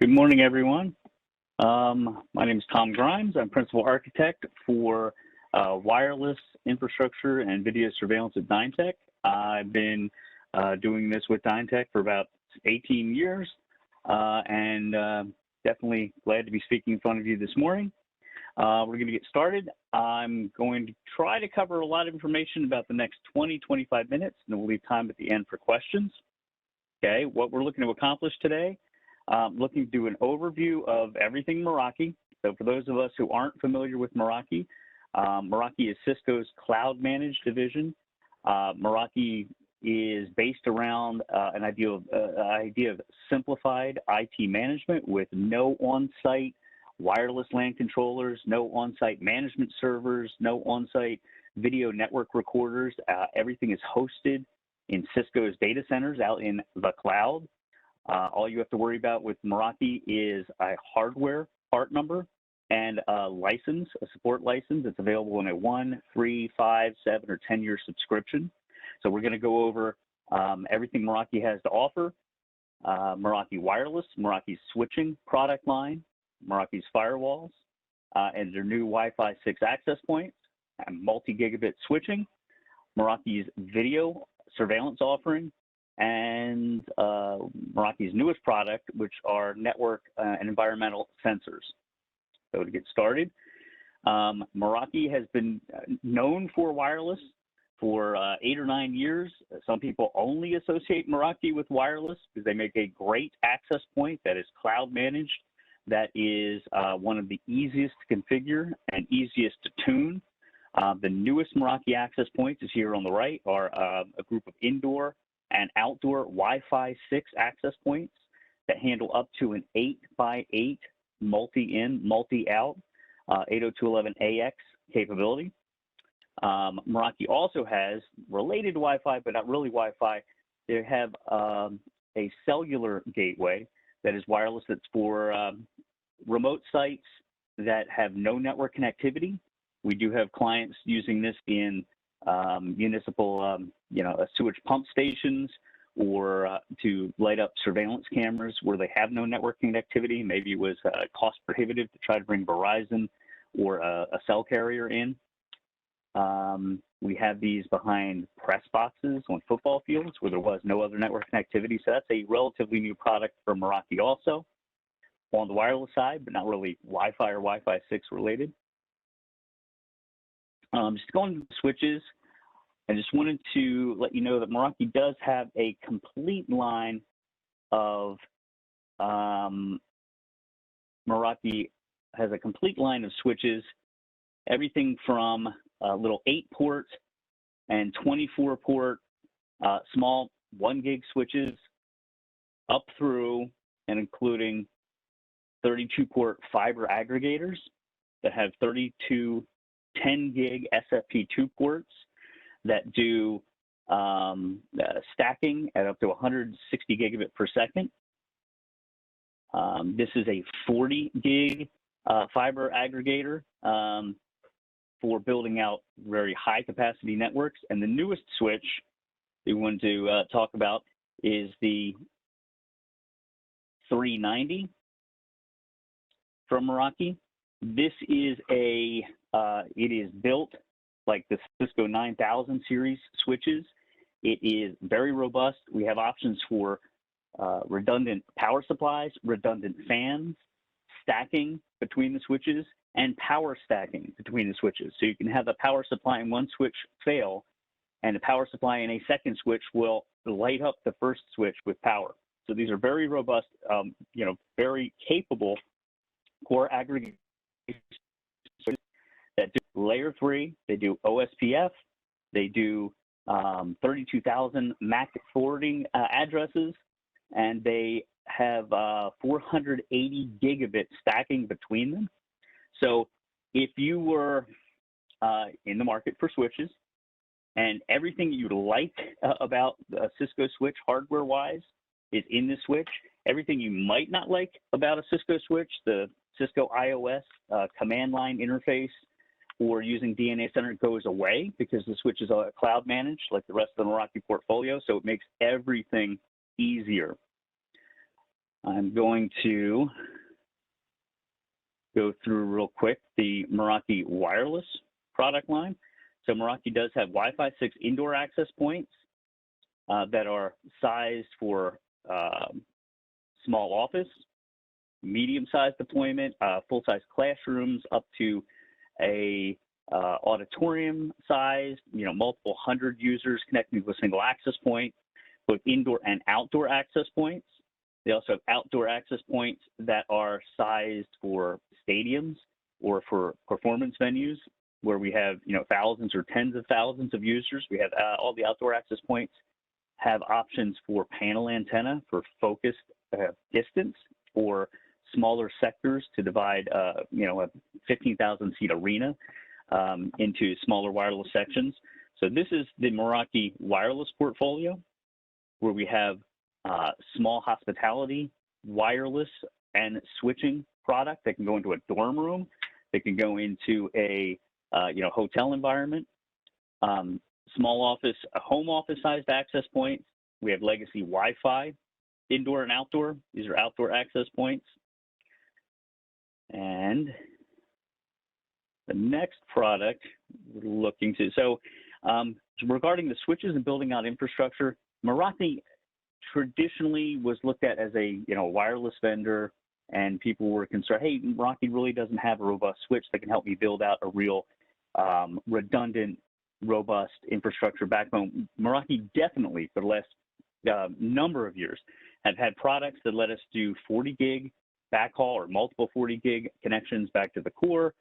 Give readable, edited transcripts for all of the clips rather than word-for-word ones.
Good morning, everyone. My name is Thom Grimes. I'm Principal Architect for Wireless Infrastructure and Video Surveillance at DynTek. I've been doing this with DynTek for about 18 years and definitely glad to be speaking in front of you this morning. We're going to get started. I'm going to try to cover a lot of information about the next 20-25 minutes, and we'll leave time at the end for questions. Okay, what we're looking to accomplish today, looking to do an overview of everything Meraki. So for those of us who aren't familiar with Meraki, Meraki is Cisco's cloud managed division. Meraki is based around an idea of simplified IT management with no on-site wireless LAN controllers, no on-site management servers, no on-site video network recorders. Everything is hosted in Cisco's data centers out in the cloud. All you have to worry about with Meraki is a hardware part number and a license, a support license. It's available in a 1, 3, 5, 7, or 10-year subscription. So we're going to go over everything Meraki has to offer. Meraki Wireless, Meraki's switching product line, Meraki's firewalls, and their new Wi-Fi 6 access points, and multi-gigabit switching, Meraki's video surveillance offering, and Meraki's newest product, which are network and environmental sensors. So to get started, Meraki has been known for wireless for 8 or 9 years. Some people only associate Meraki with wireless because they make a great access point that is cloud managed, that is one of the easiest to configure and easiest to tune. The newest Meraki access points, is here on the right, are a group of indoor and outdoor Wi-Fi 6 access points that handle up to an 8x8 multi-in, multi-out 802.11ax capability. Meraki also has, related to Wi-Fi, but not really Wi-Fi, they have a cellular gateway that is wireless, that's for remote sites that have no network connectivity. We do have clients using this in municipal, sewage pump stations, or to light up surveillance cameras where they have no network connectivity. Maybe it was cost prohibitive to try to bring Verizon or a cell carrier in. We have these behind press boxes on football fields where there was no other network connectivity. So that's a relatively new product for Meraki also on the wireless side, but not really Wi-Fi or Wi-Fi 6 related. Just going to the switches, I just wanted to let you know that Meraki does have a complete line of, Meraki has a complete line of switches, everything from little 8-port and 24-port small 1 gig switches up through and including 32-port fiber aggregators that have 32 10 gig SFP2 ports that do stacking at up to 160 gigabit per second. This is a 40 gig fiber aggregator for building out very high capacity networks. And the newest switch we want to talk about is the 390 from Meraki. This is it is built like the Cisco 9000 series switches. It is very robust. We have options for redundant power supplies, redundant fans, stacking between the switches, and power stacking between the switches. So you can have the power supply in one switch fail, and the power supply in a second switch will light up the first switch with power. So these are very robust, very capable core aggregate that do layer 3, they do OSPF, they do 32,000 MAC forwarding addresses, and they have 480 gigabit stacking between them. So if you were in the market for switches and everything you like about a Cisco switch hardware-wise is in this switch, everything you might not like about a Cisco switch, the Cisco iOS command line interface, or using DNA Center, goes away because the switch is cloud managed like the rest of the Meraki portfolio, so it makes everything easier. I'm going to go through real quick the Meraki Wireless product line. So Meraki does have Wi-Fi 6 indoor access points that are sized for small office, medium-sized deployment, full-size classrooms, up to a auditorium size, multiple hundred users connecting to a single access point, both indoor and outdoor access points. They also have outdoor access points that are sized for stadiums or for performance venues where we have, thousands or tens of thousands of users. We have all the outdoor access points have options for panel antenna for focused distance or smaller sectors to divide, a 15,000 seat arena into smaller wireless sections. So this is the Meraki Wireless portfolio, where we have small hospitality, wireless, and switching product that can go into a dorm room. They can go into a hotel environment, small office, home office sized access points. We have legacy Wi-Fi, indoor and outdoor. These are outdoor access points. And the next product we're looking to, so regarding the switches and building out infrastructure, Meraki traditionally was looked at as a wireless vendor, and people were concerned, hey, Meraki really doesn't have a robust switch that can help me build out a real redundant, robust infrastructure backbone. Meraki definitely, for the last number of years, have had products that let us do 40 gig backhaul or multiple 40 gig connections back to the core,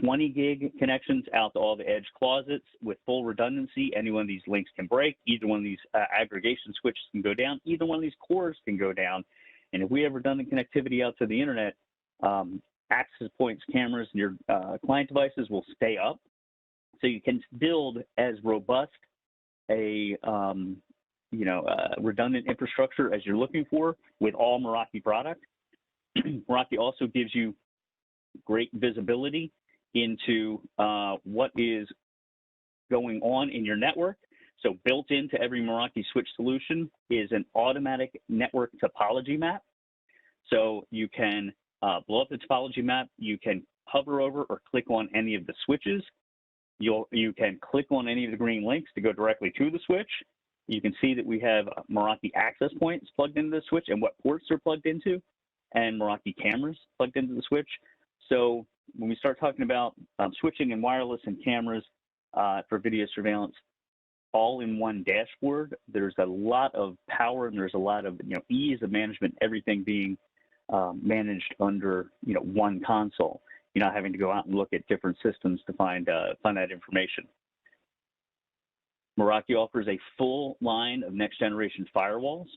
20 gig connections out to all the edge closets with full redundancy. Any one of these links can break. Either one of these aggregation switches can go down. Either one of these cores can go down. And if we have redundant connectivity out to the internet, access points, cameras, and your client devices will stay up. So you can build as robust a redundant infrastructure as you're looking for with all Meraki product. Meraki also gives you great visibility into what is going on in your network. So built into every Meraki switch solution is an automatic network topology map. So you can blow up the topology map. You can hover over or click on any of the switches. You can click on any of the green links to go directly to the switch. You can see that we have Meraki access points plugged into the switch and what ports are plugged into, and Meraki cameras plugged into the switch. So when we start talking about switching and wireless and cameras for video surveillance, all in one dashboard, there's a lot of power and there's a lot of ease of management, everything being managed under one console. You're not having to go out and look at different systems to find that information. Meraki offers a full line of next generation firewalls.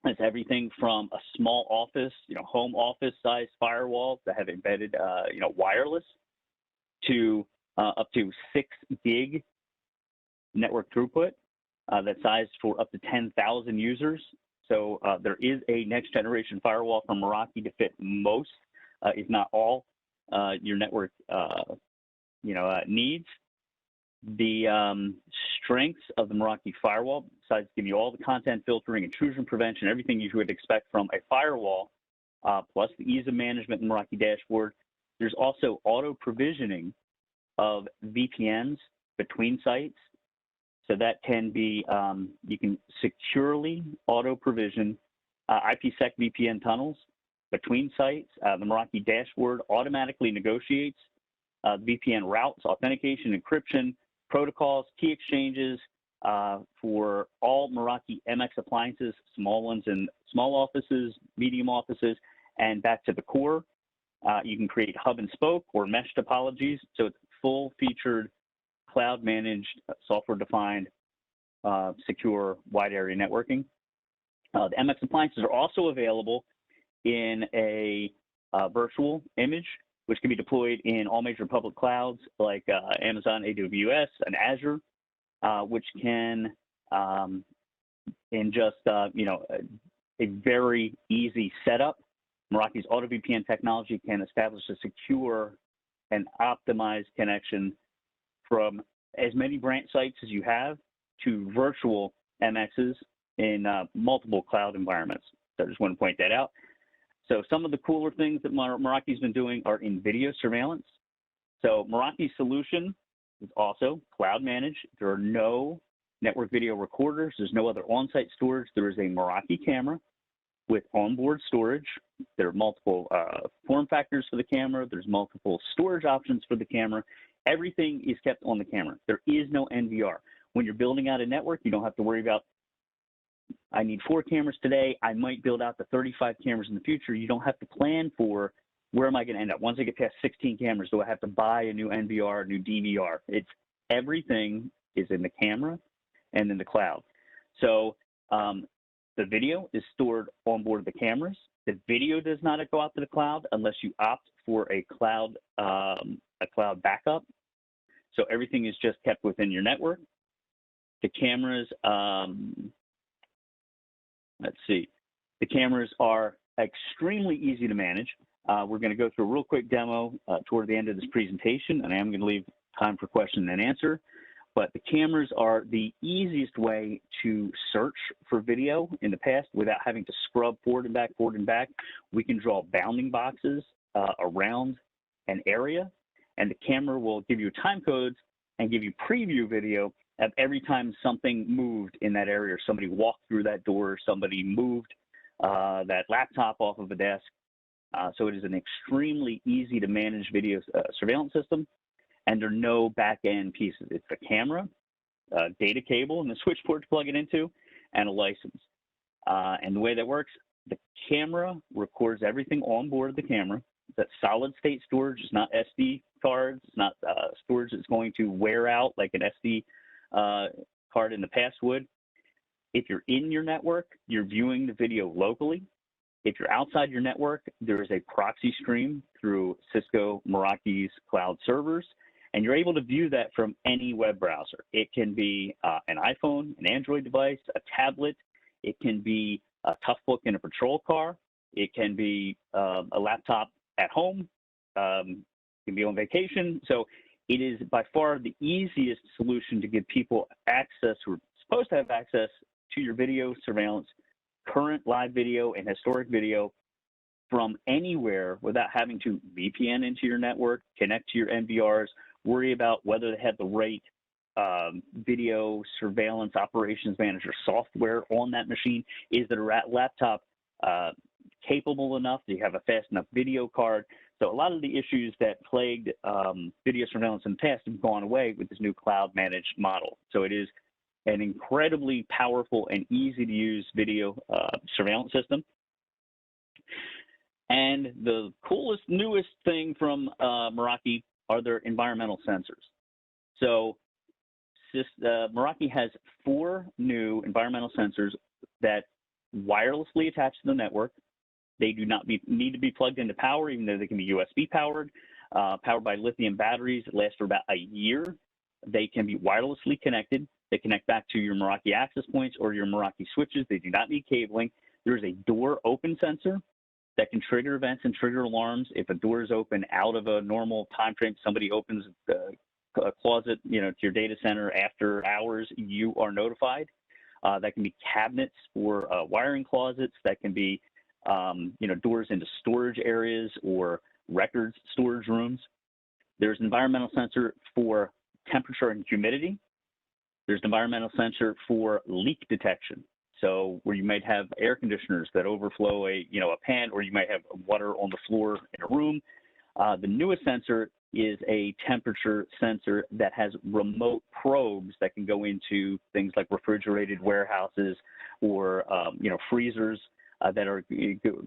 It's everything from a small office, home office size firewalls that have embedded, wireless, to up to 6 gig network throughput that's sized for up to 10,000 users. So there is a next generation firewall from Meraki to fit most, if not all, your network, needs. The strengths of the Meraki firewall, besides giving you all the content filtering, intrusion prevention, everything you would expect from a firewall, plus the ease of management in the Meraki dashboard, there's also auto provisioning of VPNs between sites. So that can be, you can securely auto provision IPsec VPN tunnels between sites. The Meraki dashboard automatically negotiates VPN routes, authentication, encryption, protocols, key exchanges for all Meraki MX appliances, small ones in small offices, medium offices, and back to the core. You can create hub and spoke or mesh topologies. So it's full-featured, cloud-managed, software-defined, secure, wide-area networking. The MX appliances are also available in a virtual image, which can be deployed in all major public clouds like Amazon, AWS, and Azure, which can, in just a very easy setup, Meraki's Auto VPN technology can establish a secure and optimized connection from as many branch sites as you have to virtual MXs in multiple cloud environments. So I just want to point that out. So some of the cooler things that Meraki's been doing are in video surveillance. So Meraki's solution is also cloud managed. There are no network video recorders. There's no other on-site storage. There is a Meraki camera with onboard storage. There are multiple form factors for the camera. There's multiple storage options for the camera. Everything is kept on the camera. There is no NVR. When you're building out a network, you don't have to worry about, I need 4 cameras today. I might build out to 35 cameras in the future. You don't have to plan for where am I going to end up. Once I get past 16 cameras, do I have to buy a new NVR, a new DVR? It's everything is in the camera and in the cloud. So the video is stored on board the cameras. The video does not go out to the cloud unless you opt for a cloud backup. So everything is just kept within your network. The cameras, let's see, the cameras are extremely easy to manage. We're going to go through a real quick demo toward the end of this presentation, and I am going to leave time for question and answer. But the cameras are the easiest way to search for video in the past without having to scrub forward and back. We can draw bounding boxes around an area, and the camera will give you time codes and give you preview video of every time something moved in that area, or somebody walked through that door, or somebody moved that laptop off of a desk. So it is an extremely easy to manage video surveillance system. And there are no back-end pieces. It's the camera, data cable, and the switchboard to plug it into, and a license. And the way that works, the camera records everything on board the camera. That solid-state storage. It's not SD cards. It's not storage that's going to wear out like an SD card in the past would. If you're in your network, you're viewing the video locally. If you're outside your network, there is a proxy stream through Cisco Meraki's cloud servers, and you're able to view that from any web browser. It can be an iPhone, an Android device, a tablet. It can be a Toughbook in a patrol car. It can be a laptop at home. It can be on vacation. So it is by far the easiest solution to give people access, who are supposed to have access to your video surveillance, current live video and historic video from anywhere without having to VPN into your network, connect to your NVRs, worry about whether they have the right video surveillance operations manager software on that machine. Is the laptop capable enough? Do you have a fast enough video card? So a lot of the issues that plagued video surveillance in the past have gone away with this new cloud managed model. So it is an incredibly powerful and easy to use video surveillance system. And the coolest, newest thing from Meraki are their environmental sensors. So Meraki has 4 new environmental sensors that wirelessly attach to the network. They do not need to be plugged into power, even though they can be USB powered, powered by lithium batteries that last for about a year. They can be wirelessly connected. They connect back to your Meraki access points or your Meraki switches. They do not need cabling. There is a door open sensor that can trigger events and trigger alarms. If a door is open out of a normal time frame, somebody opens a closet, to your data center after hours, you are notified. That can be cabinets or wiring closets. That can be, doors into storage areas or records storage rooms. There's an environmental sensor for temperature and humidity. There's an environmental sensor for leak detection. So where you might have air conditioners that overflow a pan, or you might have water on the floor in a room. The newest sensor is a temperature sensor that has remote probes that can go into things like refrigerated warehouses or freezers that are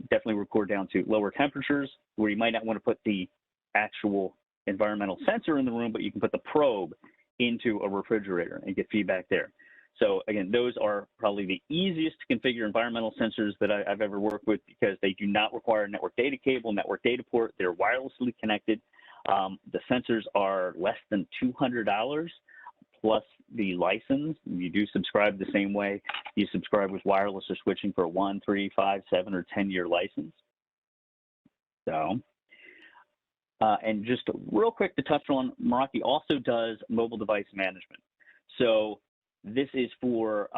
definitely record down to lower temperatures, where you might not want to put the actual environmental sensor in the room, but you can put the probe into a refrigerator and get feedback there. So again, those are probably the easiest to configure environmental sensors that I've ever worked with, because they do not require network data cable, network data port. They're wirelessly connected. The sensors are less than $200 plus the license. You do subscribe the same way you subscribe with wireless or switching for a 1, 3, 5, 7, or 10-year license. So, and just real quick to touch on, Meraki also does mobile device management. So this is for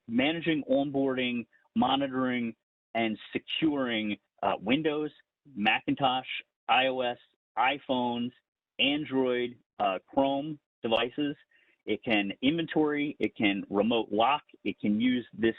managing, onboarding monitoring and securing Windows, Macintosh, iOS, iPhones, Android, Chrome devices. It can inventory, it can remote lock, it can use this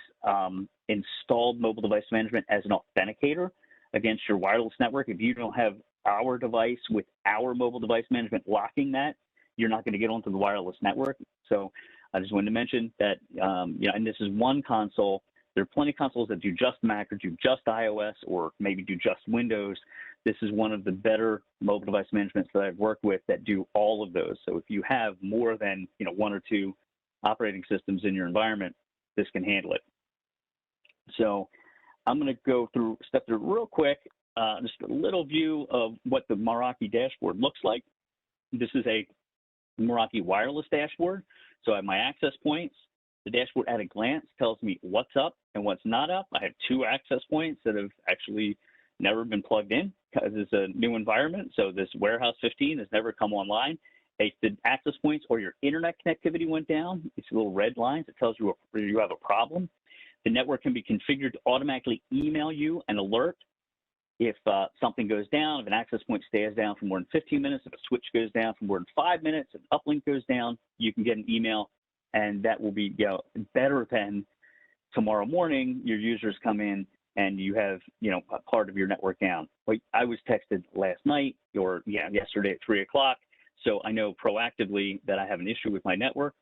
installed mobile device management as an authenticator against your wireless network. If you don't have our device with our mobile device management locking that, you're not going to get onto the wireless network. So I just wanted to mention that, and this is one console. There are plenty of consoles that do just Mac or do just iOS or maybe do just Windows. This is one of the better mobile device managements that I've worked with that do all of those. So if you have more than one or two operating systems in your environment, this can handle it. So I'm going to step through real quick, just a little view of what the Meraki dashboard looks like. This is a Meraki Wireless dashboard. So I have my access points. The dashboard at a glance tells me what's up and what's not up. I have 2 access points that have actually never been plugged in because it's a new environment. So this Warehouse 15 has never come online. If the access points or your internet connectivity went down, it's little red lines. It tells you you have a problem. The network can be configured to automatically email you an alert if something goes down, if an access point stays down for more than 15 minutes, if a switch goes down for more than 5 minutes, if an uplink goes down, you can get an email, and that will be better than tomorrow morning your users come in and you have a part of your network down. Like I was texted last night or yesterday at 3 o'clock, so I know proactively that I have an issue with my network.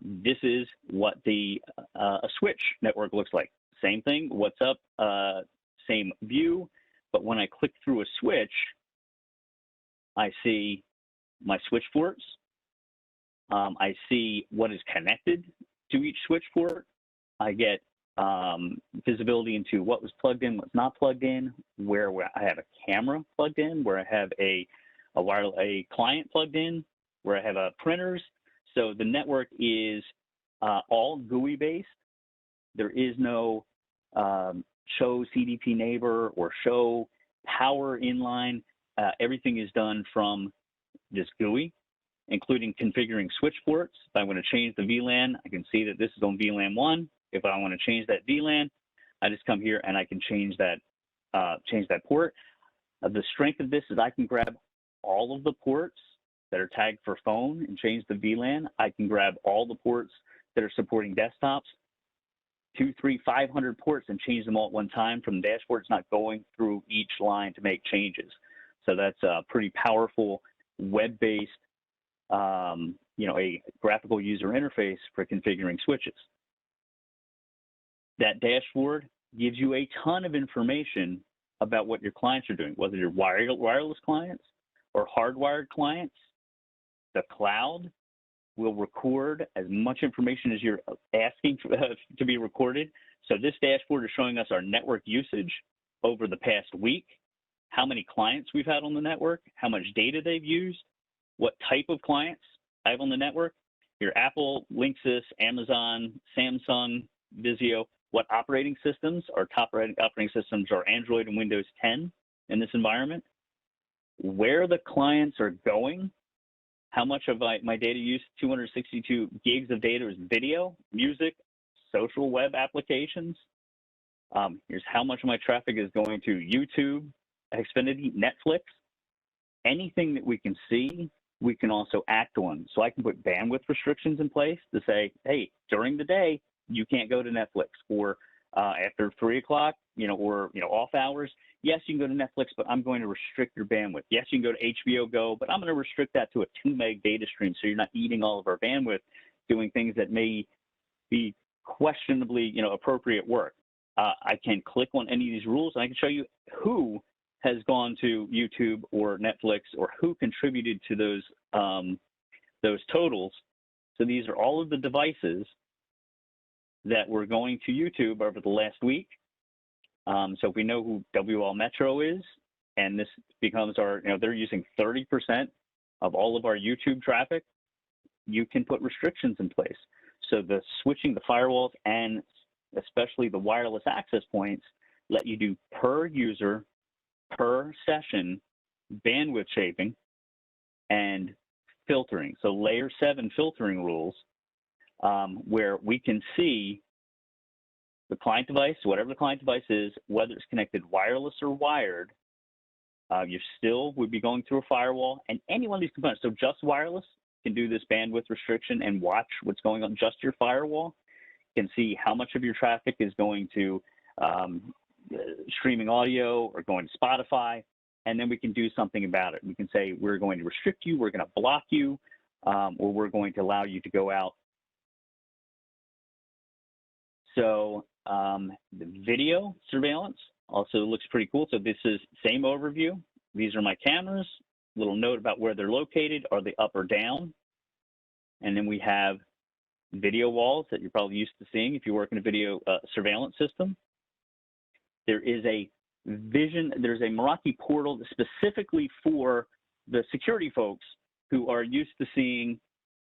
This is what a switch network looks like. Same thing, what's up, same view, but when I click through a switch, I see my switch ports. I see what is connected to each switch port. I get visibility into what was plugged in, what's not plugged in, where I have a camera plugged in, where I have a client plugged in, where I have printers. So the network is all GUI based. There is no show CDP neighbor or show power inline. Everything is done from this GUI, including configuring switch ports. If I want to change the VLAN, I can see that this is on VLAN 1. If I want to change that VLAN, I just come here and I can change that port. The strength of this is I can grab all of the ports that are tagged for phone and change the VLAN. I can grab all the ports that are supporting desktops, 200, 300, 500 ports, and change them all at one time from the dashboard. It's not going through each line to make changes. So that's a pretty powerful web-based, a graphical user interface for configuring switches. That dashboard gives you a ton of information about what your clients are doing, whether you're wireless clients or hardwired clients. The cloud will record as much information as you're asking to be recorded. So this dashboard is showing us our network usage over the past week, how many clients we've had on the network, how much data they've used, what type of clients I have on the network, your Apple, Linksys, Amazon, Samsung, Vizio, what operating systems, our top operating systems are Android and Windows 10 in this environment, where the clients are going, how much of my data use, 262 gigs of data is video, music, social web applications. Here's how much of my traffic is going to YouTube, Xfinity, Netflix. Anything that we can see, we can also act on. So I can put bandwidth restrictions in place to say, hey, during the day, you can't go to Netflix, or after 3 o'clock, or off hours. Yes, you can go to Netflix, but I'm going to restrict your bandwidth. Yes, you can go to HBO Go, but I'm going to restrict that to a 2 meg data stream, so you're not eating all of our bandwidth doing things that may be questionably, appropriate work. I can click on any of these rules, and I can show you who has gone to YouTube or Netflix or who contributed to those totals. So these are all of the devices that were going to YouTube over the last week. So if we know who WL Metro is, and this becomes our, they're using 30% of all of our YouTube traffic, you can put restrictions in place. So the switching, the firewalls, and especially the wireless access points let you do per user, per session, bandwidth shaping, and filtering. So layer 7 filtering rules, where we can see the client device, whatever the client device is, whether it's connected wireless or wired, you still would be going through a firewall, and any one of these components, so just wireless can do this bandwidth restriction and watch what's going on just your firewall, can see how much of your traffic is going to streaming audio or going to Spotify, and then we can do something about it. We can say we're going to restrict you, we're going to block you, or we're going to allow you to go out. So the video surveillance also looks pretty cool. So this is same overview. These are my cameras. Little note about where they're located. Are they up or down? And then we have video walls that you're probably used to seeing if you work in a video surveillance system. There is a there's a Meraki portal specifically for the security folks who are used to seeing,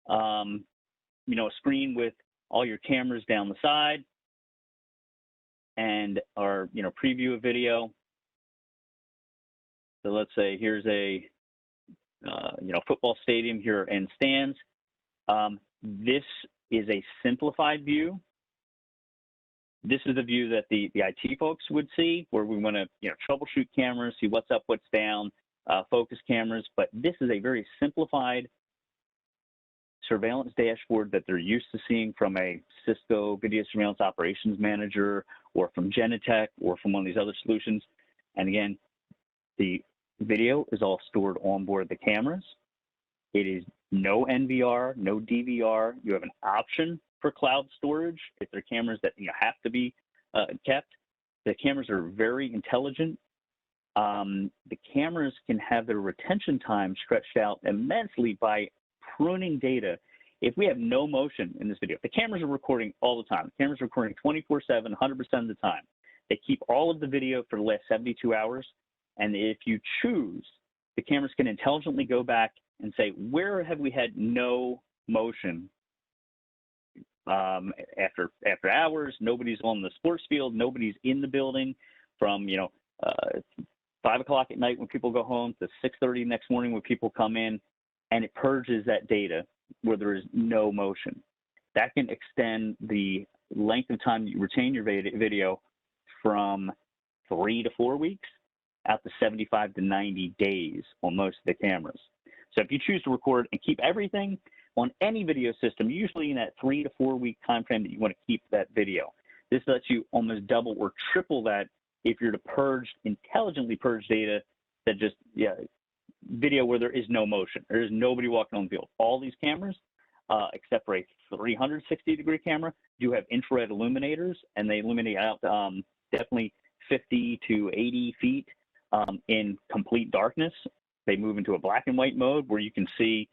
you know, a screen with all your cameras down the side and our, you know, preview a video. So let's say here's a, you know, football stadium here in stands. This is a simplified view. This is the view that the IT folks would see, where we want to, you know, troubleshoot cameras, see what's up, what's down, focus cameras. But this is a very simplified surveillance dashboard that they're used to seeing from a Cisco Video Surveillance Operations Manager, or from DynTek, or from one of these other solutions. And again, the video is all stored on board the cameras. It is no NVR, no DVR. You have an option for cloud storage if they're cameras that, you know, have to be kept. The cameras are very intelligent. The cameras can have their retention time stretched out immensely by pruning data. If we have no motion in this video, the cameras are recording all the time. The cameras are recording 24/7, 100% of the time. They keep all of the video for the last 72 hours. And if you choose, the cameras can intelligently go back and say, where have we had no motion after hours? Nobody's on the sports field. Nobody's in the building from, you know, 5 o'clock at night when people go home to 6:30 next morning when people come in, and it purges that data where there is no motion. That can extend the length of time you retain your video from 3 to 4 weeks out to 75 to 90 days on most of the cameras. So if you choose to record and keep everything on any video system, usually in that 3 to 4 week time frame that you want to keep that video. This lets you almost double or triple that if you're to intelligently purge data that just, video where there is no motion. There is nobody walking on the field. All these cameras, except for a 360-degree camera, do have infrared illuminators, and they illuminate out definitely 50 to 80 feet in complete darkness. They move into a black and white mode where you can see,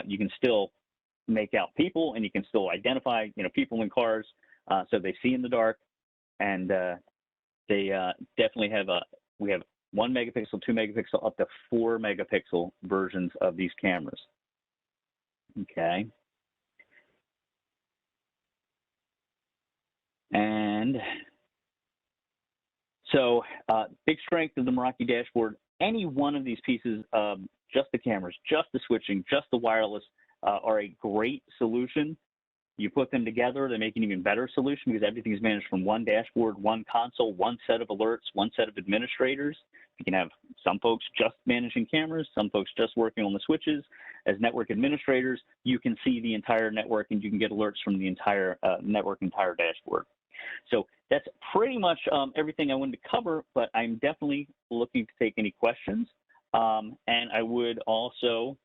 you can still make out people, and you can still identify, you know, people in cars. So they see in the dark, and they definitely have we have 1 megapixel, 2 megapixel, up to 4 megapixel versions of these cameras. Okay. And so big strength of the Meraki dashboard, any one of these pieces, just the cameras, just the switching, just the wireless, are a great solution. You put them together, they make an even better solution because everything is managed from one dashboard, one console, one set of alerts, one set of administrators. You can have some folks just managing cameras, some folks just working on the switches. As network administrators, you can see the entire network and you can get alerts from the entire network, entire dashboard. So that's pretty much everything I wanted to cover, but I'm definitely looking to take any questions. And I would also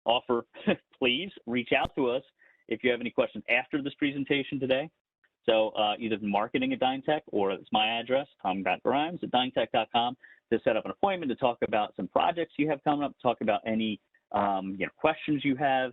offer, please reach out to us if you have any questions after this presentation today. So either marketing at DynTek, or it's my address, Thom.Grimes@DynTek.com, to set up an appointment to talk about some projects you have coming up, talk about any questions you have.